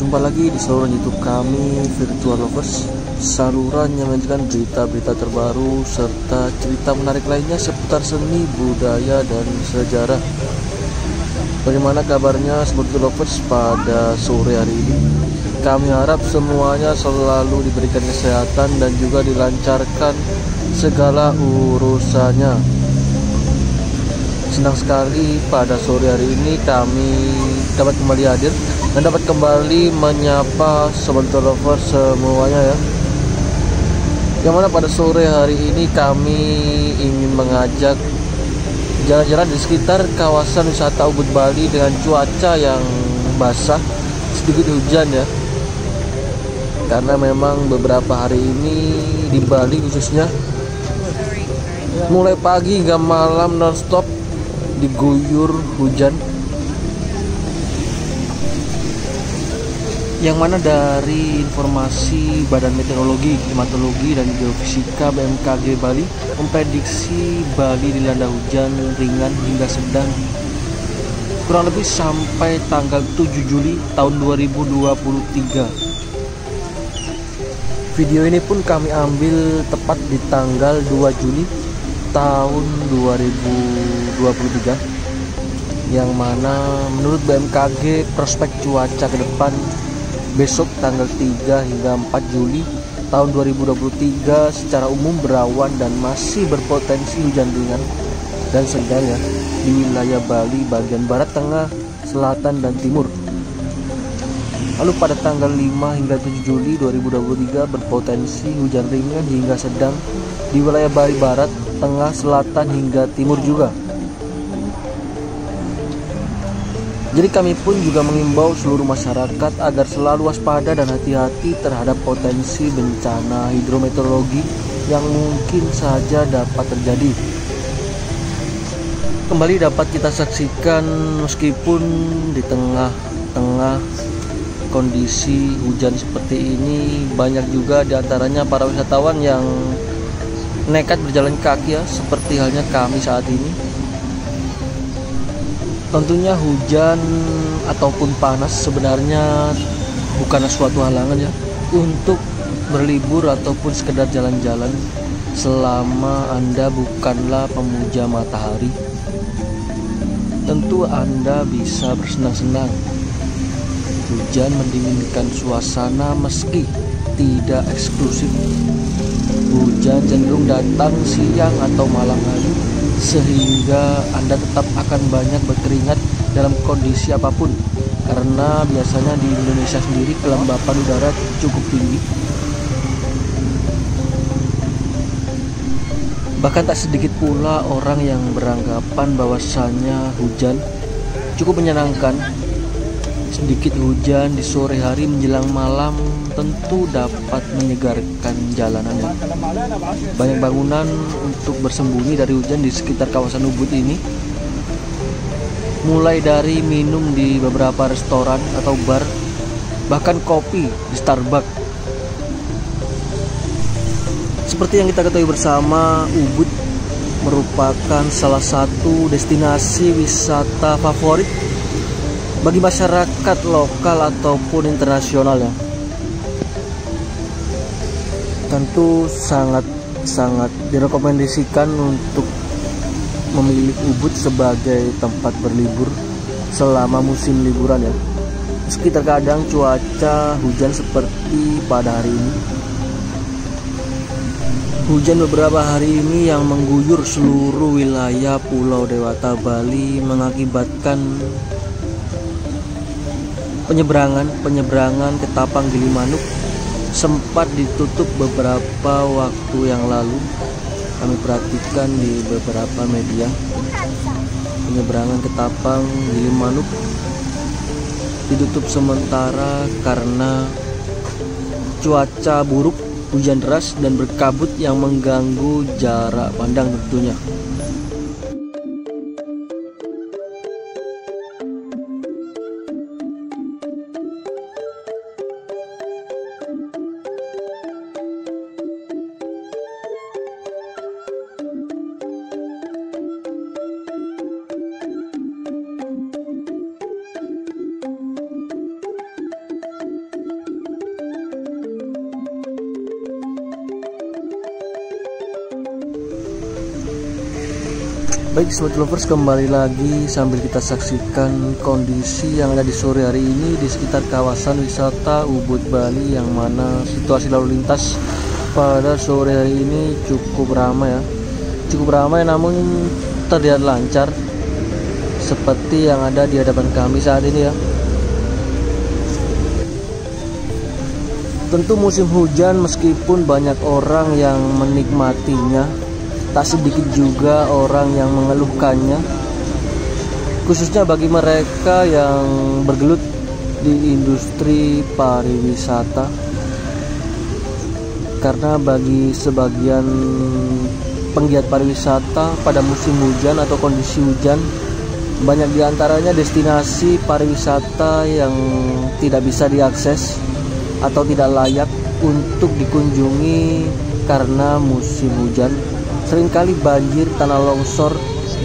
Jumpa lagi di saluran YouTube kami, Virtual Lovers. Saluran yang menyajikan berita-berita terbaru serta cerita menarik lainnya seputar seni, budaya, dan sejarah. Bagaimana kabarnya Sobat Virtual Lovers pada sore hari ini? Kami harap semuanya selalu diberikan kesehatan dan juga dilancarkan segala urusannya. Senang sekali pada sore hari ini kami dapat kembali hadir dan dapat kembali menyapa Sobat Lovers semuanya ya. Yang mana pada sore hari ini kami ingin mengajak jalan-jalan di sekitar kawasan wisata Ubud Bali dengan cuaca yang basah, sedikit hujan ya. Karena memang beberapa hari ini di Bali khususnya mulai pagi hingga malam nonstop diguyur hujan, yang mana dari informasi Badan Meteorologi, Klimatologi, dan Geofisika BMKG Bali memprediksi Bali dilanda hujan ringan hingga sedang kurang lebih sampai tanggal 7 Juli tahun 2023. Video ini pun kami ambil tepat di tanggal 2 Juli tahun 2023, yang mana menurut BMKG prospek cuaca ke depan besok tanggal 3 hingga 4 Juli tahun 2023 secara umum berawan dan masih berpotensi hujan ringan dan sedang ya di wilayah Bali bagian barat, tengah, selatan, dan timur. Lalu pada tanggal 5 hingga 7 Juli 2023 berpotensi hujan ringan hingga sedang di wilayah Bali barat, tengah, selatan, hingga timur juga. Jadi kami pun juga mengimbau seluruh masyarakat agar selalu waspada dan hati-hati terhadap potensi bencana hidrometeorologi yang mungkin saja dapat terjadi. Kembali dapat kita saksikan meskipun di tengah-tengah kondisi hujan seperti ini, banyak juga diantaranya para wisatawan yang nekat berjalan kaki ya, seperti halnya kami saat ini. Tentunya hujan ataupun panas sebenarnya bukanlah suatu halangan ya untuk berlibur ataupun sekedar jalan-jalan selama Anda bukanlah pemuja matahari. Tentu Anda bisa bersenang-senang. Hujan mendinginkan suasana meski tidak eksklusif. Hujan cenderung datang siang atau malam hari, sehingga Anda tetap akan banyak berkeringat dalam kondisi apapun, karena biasanya di Indonesia sendiri kelembapan udara cukup tinggi. Bahkan tak sedikit pula orang yang beranggapan bahwasanya hujan cukup menyenangkan. Sedikit hujan di sore hari menjelang malam tentu dapat menyegarkan jalanan. Banyak bangunan untuk bersembunyi dari hujan di sekitar kawasan Ubud ini, mulai dari minum di beberapa restoran atau bar, bahkan kopi di Starbucks. Seperti yang kita ketahui bersama, Ubud merupakan salah satu destinasi wisata favorit bagi masyarakat lokal ataupun internasional ya. Tentu sangat direkomendasikan untuk memilih Ubud sebagai tempat berlibur selama musim liburan ya. Meski terkadang cuaca hujan seperti pada hari ini. Hujan beberapa hari ini yang mengguyur seluruh wilayah Pulau Dewata Bali mengakibatkan penyeberangan ke Tapang Gilimanuk sempat ditutup beberapa waktu yang lalu. Kami perhatikan di beberapa media, penyeberangan ke Tapang Gilimanuk ditutup sementara karena cuaca buruk, hujan deras dan berkabut yang mengganggu jarak pandang tentunya. Baik Sobat Lovers, kembali lagi sambil kita saksikan kondisi yang ada di sore hari ini di sekitar kawasan wisata Ubud Bali, yang mana situasi lalu lintas pada sore hari ini cukup ramai namun terlihat lancar seperti yang ada di hadapan kami saat ini ya. Tentu musim hujan, meskipun banyak orang yang menikmatinya, tak sedikit juga orang yang mengeluhkannya, khususnya bagi mereka yang bergelut di industri pariwisata. Karena bagi sebagian penggiat pariwisata pada musim hujan atau kondisi hujan, banyak diantaranya destinasi pariwisata yang tidak bisa diakses atau tidak layak untuk dikunjungi karena musim hujan. Seringkali banjir, tanah longsor,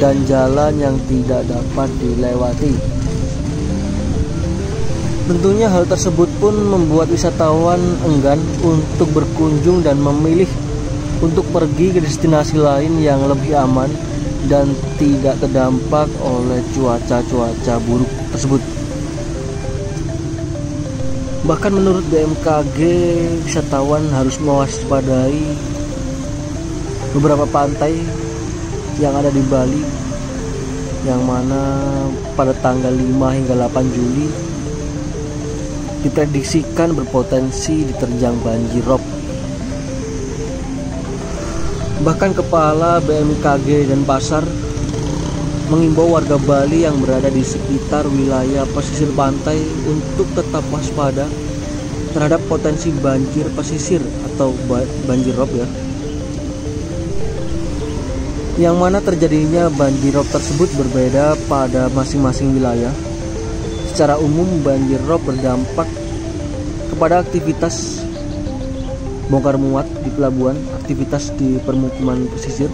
dan jalan yang tidak dapat dilewati. Tentunya hal tersebut pun membuat wisatawan enggan untuk berkunjung dan memilih untuk pergi ke destinasi lain yang lebih aman dan tidak terdampak oleh cuaca buruk tersebut. Bahkan menurut BMKG, wisatawan harus mewaspadai beberapa pantai yang ada di Bali, yang mana pada tanggal 5 hingga 8 Juli diprediksikan berpotensi diterjang banjir rob. Bahkan Kepala BMKG Denpasar mengimbau warga Bali yang berada di sekitar wilayah pesisir pantai untuk tetap waspada terhadap potensi banjir pesisir atau banjir rob ya. Yang mana terjadinya banjir rob tersebut berbeda pada masing-masing wilayah. Secara umum banjir rob berdampak kepada aktivitas bongkar muat di pelabuhan, aktivitas di permukiman pesisir,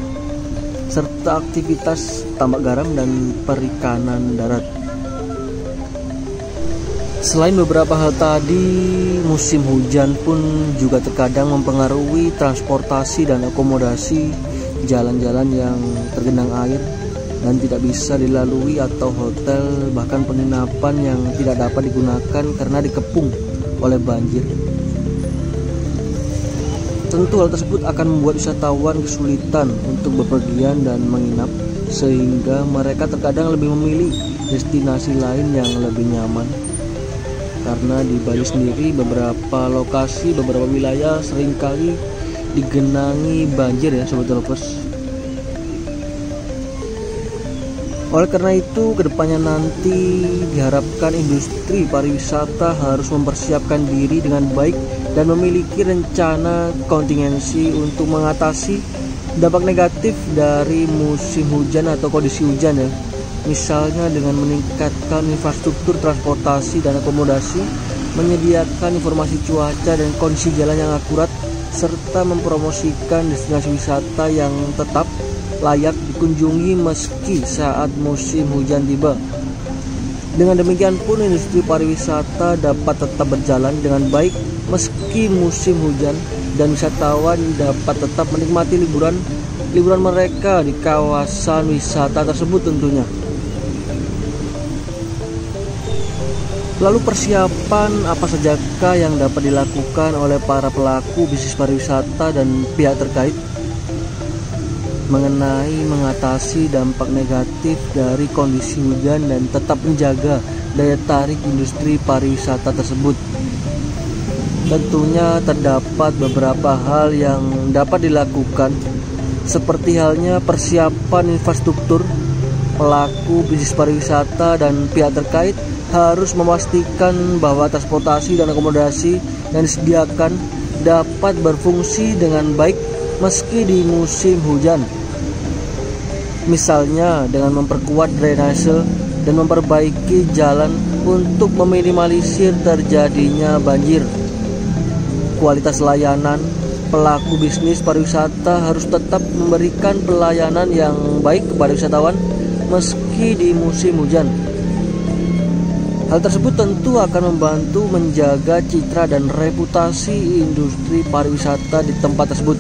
serta aktivitas tambak garam dan perikanan darat. Selain beberapa hal tadi, musim hujan pun juga terkadang mempengaruhi transportasi dan akomodasi jalan-jalan yang tergenang air dan tidak bisa dilalui, atau hotel bahkan penginapan yang tidak dapat digunakan karena dikepung oleh banjir. Tentu hal tersebut akan membuat wisatawan kesulitan untuk bepergian dan menginap, sehingga mereka terkadang lebih memilih destinasi lain yang lebih nyaman. Karena di Bali sendiri beberapa lokasi, beberapa wilayah seringkali digenangi banjir ya Sobat Lovers. Oleh karena itu, kedepannya nanti diharapkan industri pariwisata harus mempersiapkan diri dengan baik dan memiliki rencana kontingensi untuk mengatasi dampak negatif dari musim hujan atau kondisi hujan ya. Misalnya dengan meningkatkan infrastruktur transportasi dan akomodasi, menyediakan informasi cuaca dan kondisi jalan yang akurat, serta mempromosikan destinasi wisata yang tetap layak dikunjungi meski saat musim hujan tiba. Dengan demikian pun industri pariwisata dapat tetap berjalan dengan baik meski musim hujan, dan wisatawan dapat tetap menikmati liburan mereka di kawasan wisata tersebut tentunya. Lalu persiapan apa sajakah yang dapat dilakukan oleh para pelaku bisnis pariwisata dan pihak terkait mengenai mengatasi dampak negatif dari kondisi hujan dan tetap menjaga daya tarik industri pariwisata tersebut? Tentunya terdapat beberapa hal yang dapat dilakukan, seperti halnya persiapan infrastruktur. Pelaku bisnis pariwisata dan pihak terkait harus memastikan bahwa transportasi dan akomodasi yang disediakan dapat berfungsi dengan baik meski di musim hujan. Misalnya dengan memperkuat drainase dan memperbaiki jalan untuk meminimalisir terjadinya banjir. Kualitas layanan. Pelaku bisnis pariwisata harus tetap memberikan pelayanan yang baik kepada wisatawan meski di musim hujan. Hal tersebut tentu akan membantu menjaga citra dan reputasi industri pariwisata di tempat tersebut.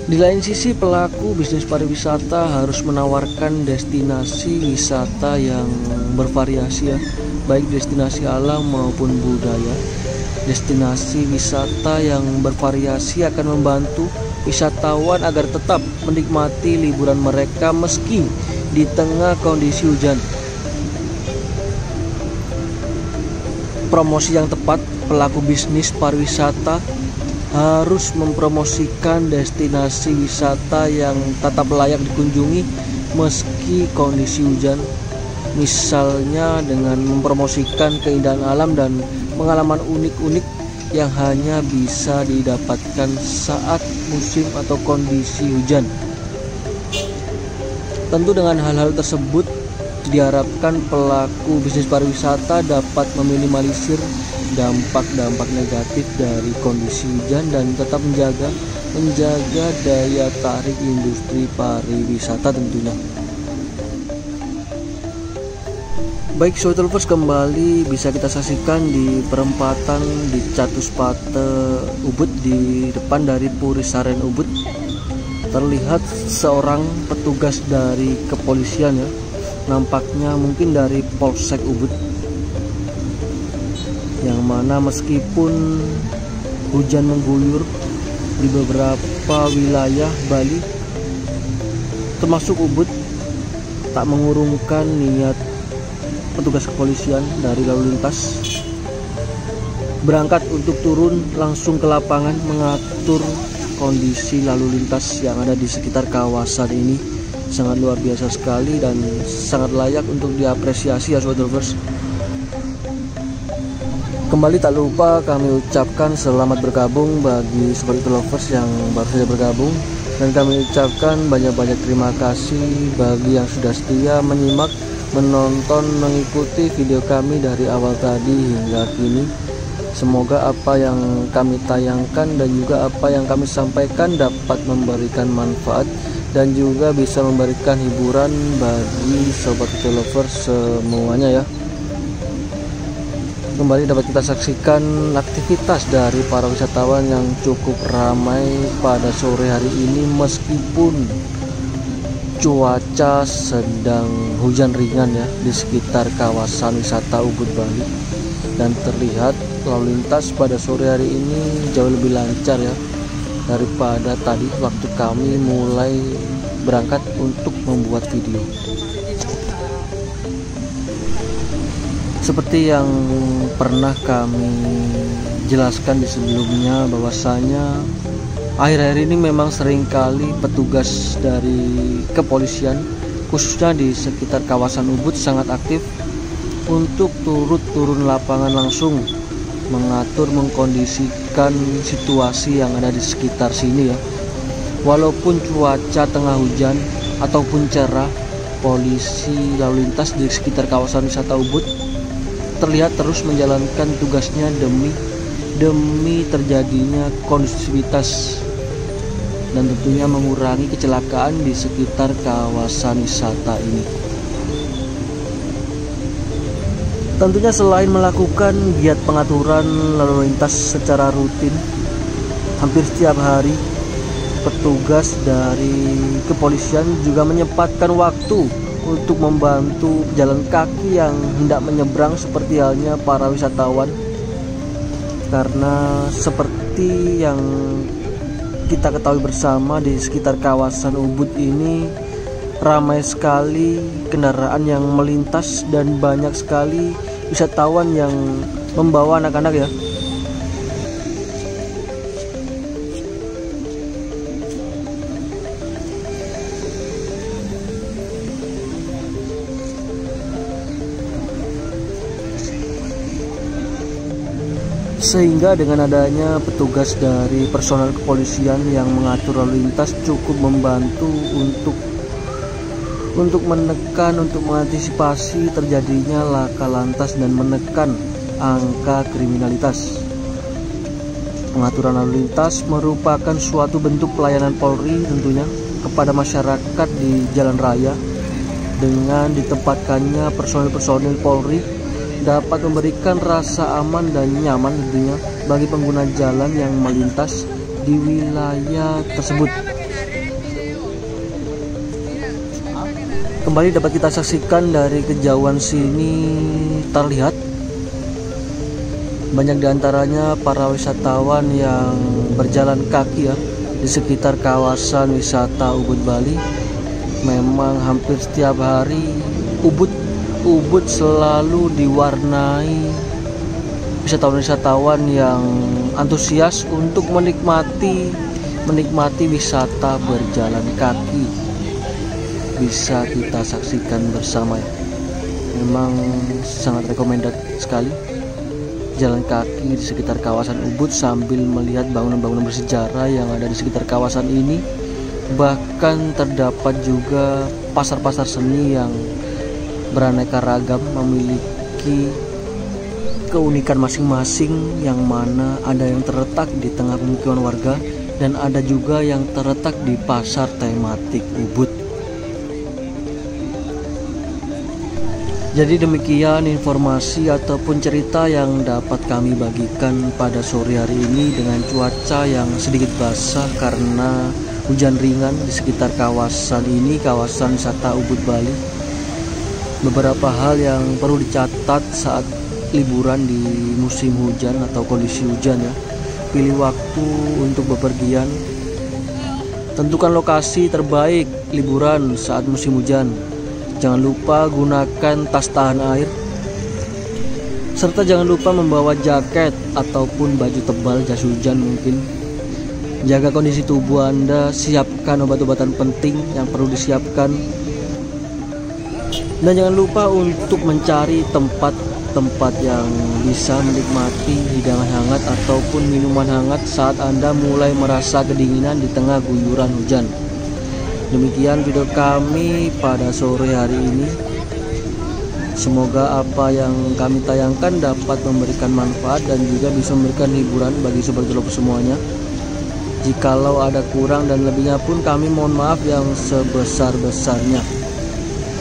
Di lain sisi, pelaku bisnis pariwisata harus menawarkan destinasi wisata yang bervariasi ya, baik destinasi alam maupun budaya. Destinasi wisata yang bervariasi akan membantu wisatawan agar tetap menikmati liburan mereka meski di tengah kondisi hujan. Promosi yang tepat, pelaku bisnis pariwisata harus mempromosikan destinasi wisata yang tetap layak dikunjungi meski kondisi hujan, misalnya dengan mempromosikan keindahan alam dan pengalaman unik-unik yang hanya bisa didapatkan saat musim atau kondisi hujan. Tentu dengan hal-hal tersebut diharapkan pelaku bisnis pariwisata dapat meminimalisir dampak-dampak negatif dari kondisi hujan dan tetap menjaga daya tarik industri pariwisata tentunya. Baik Sobat Lovers, kembali bisa kita saksikan di perempatan di Catuspate Ubud, di depan dari Puri Saren Ubud. Terlihat seorang petugas dari kepolisian ya, nampaknya mungkin dari Polsek Ubud, yang mana meskipun hujan mengguyur di beberapa wilayah Bali termasuk Ubud, tak mengurungkan niat petugas kepolisian dari lalu lintas berangkat untuk turun langsung ke lapangan mengatur kondisi lalu lintas yang ada di sekitar kawasan ini. Sangat luar biasa sekali dan sangat layak untuk diapresiasi ya Sobat Lovers. Kembali tak lupa kami ucapkan selamat bergabung bagi Sobat Lovers yang baru saja bergabung, dan kami ucapkan banyak-banyak terima kasih bagi yang sudah setia menyimak, menonton, mengikuti video kami dari awal tadi hingga kini. Semoga apa yang kami tayangkan dan juga apa yang kami sampaikan dapat memberikan manfaat dan juga bisa memberikan hiburan bagi Sobat Lovers semuanya ya. Kembali dapat kita saksikan aktivitas dari para wisatawan yang cukup ramai pada sore hari ini meskipun cuaca sedang hujan ringan ya di sekitar kawasan wisata Ubud Bali, dan terlihat lalu lintas pada sore hari ini jauh lebih lancar ya daripada tadi waktu kami mulai berangkat untuk membuat video. Seperti yang pernah kami jelaskan di sebelumnya, bahwasanya akhir-akhir ini memang seringkali petugas dari kepolisian khususnya di sekitar kawasan Ubud sangat aktif untuk turun lapangan langsung mengatur, mengkondisikan situasi yang ada di sekitar sini ya. Walaupun cuaca tengah hujan ataupun cerah, polisi lalu lintas di sekitar kawasan wisata Ubud terlihat terus menjalankan tugasnya demi terjadinya kondusivitas dan tentunya mengurangi kecelakaan di sekitar kawasan wisata ini. Tentunya selain melakukan giat pengaturan lalu lintas secara rutin hampir setiap hari, petugas dari kepolisian juga menyempatkan waktu untuk membantu pejalan kaki yang hendak menyeberang seperti halnya para wisatawan. Karena seperti yang kita ketahui bersama, di sekitar kawasan Ubud ini ramai sekali kendaraan yang melintas dan banyak sekali wisatawan yang membawa anak-anak ya. Sehingga dengan adanya petugas dari personel kepolisian yang mengatur lalu lintas cukup membantu untuk menekan, untuk mengantisipasi terjadinya laka lantas dan menekan angka kriminalitas. Pengaturan lalu lintas merupakan suatu bentuk pelayanan Polri tentunya kepada masyarakat di jalan raya. Dengan ditempatkannya personil Polri dapat memberikan rasa aman dan nyaman tentunya bagi pengguna jalan yang melintas di wilayah tersebut. Kembali dapat kita saksikan dari kejauhan sini terlihat banyak diantaranya para wisatawan yang berjalan kaki ya di sekitar kawasan wisata Ubud Bali. Memang hampir setiap hari Ubud selalu diwarnai wisatawan-wisatawan yang antusias untuk menikmati wisata berjalan kaki. Bisa kita saksikan bersama ya. Memang sangat recommended sekali jalan kaki di sekitar kawasan Ubud sambil melihat bangunan-bangunan bersejarah yang ada di sekitar kawasan ini. Bahkan terdapat juga pasar-pasar seni yang beraneka ragam, memiliki keunikan masing-masing, yang mana ada yang terletak di tengah pemukiman warga dan ada juga yang terletak di pasar tematik Ubud. Jadi demikian informasi ataupun cerita yang dapat kami bagikan pada sore hari ini dengan cuaca yang sedikit basah karena hujan ringan di sekitar kawasan ini, kawasan wisata Ubud Bali. Beberapa hal yang perlu dicatat saat liburan di musim hujan atau kondisi hujan ya. Pilih waktu untuk bepergian. Tentukan lokasi terbaik liburan saat musim hujan. Jangan lupa gunakan tas tahan air, serta jangan lupa membawa jaket ataupun baju tebal, jas hujan mungkin. Jaga kondisi tubuh Anda, siapkan obat-obatan penting yang perlu disiapkan. Dan jangan lupa untuk mencari tempat-tempat yang bisa menikmati hidangan hangat ataupun minuman hangat saat Anda mulai merasa kedinginan di tengah guyuran hujan. Demikian video kami pada sore hari ini. Semoga apa yang kami tayangkan dapat memberikan manfaat dan juga bisa memberikan hiburan bagi sobat Lovers semuanya. Jikalau ada kurang dan lebihnya pun kami mohon maaf yang sebesar-besarnya.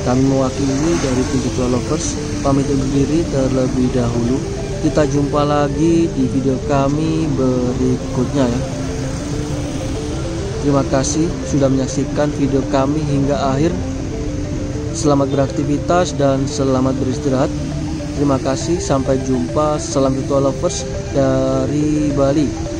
Kami mewakili dari tim Lovers pamit undur diri terlebih dahulu. Kita jumpa lagi di video kami berikutnya ya. Terima kasih sudah menyaksikan video kami hingga akhir. Selamat beraktivitas dan selamat beristirahat. Terima kasih, sampai jumpa. Salam Virtual Lovers dari Bali.